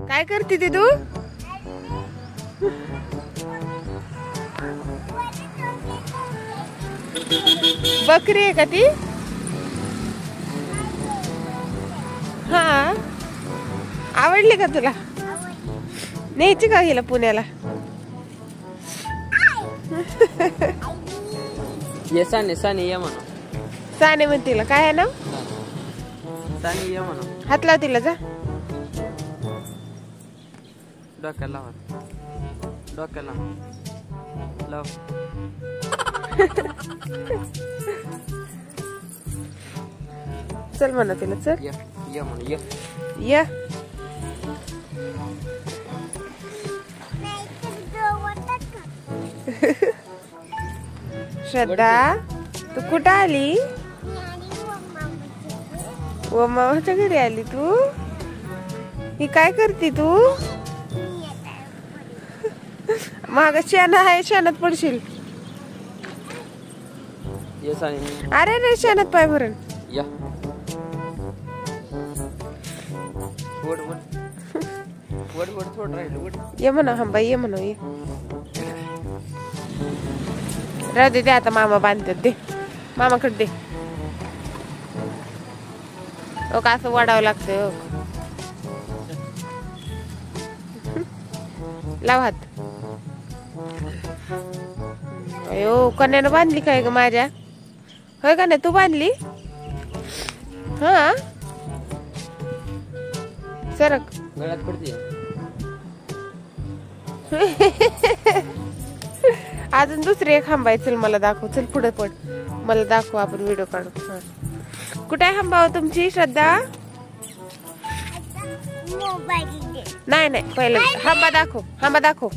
काय करते ती तू? बकरी आहे का ती? हा, आवडली का तुला? न्यायची का हिला पुण्याला? ये साने साने ये म्हणा. साने म्हणते तिला. काय आहे ना? साने ये म्हणा. हात लाव तिला जा. डोक्याला लावा. डोक्याला लाव. चल म्हणा तिला. चल ये ये म्हणा. ये या. श्रद्धा, तू कुठं आली? व मामाच्या घरी आली तू? ही काय करते तू? माग शेण आहे, शेणात पडशील. ये साने. अरे रे, शेणात पाय भरण. या वड वड वड वड थोडं राहिलं. वड ये म्हणा. हंबा ये म्हणा. ये राहू दे. आता मामा बांधतात. दे मामाकडे दे. ओ का असं वाढावं लागतं. लाव हात. अयो, कन्यानं बांधली काय ग माझ्या? होय का नाही? तू बांधली? हा, सरक. गळ्यात पडते. अजून दुसरी एक खांबाय. चल मला दाखव. चल पुढे पड. मला दाखव. आपण व्हिडिओ काढू. कुठे आहे खांबाव तुमची श्रद्धा? नाही नाही, पहिलं खांबा दाखव. खांबा दाखव.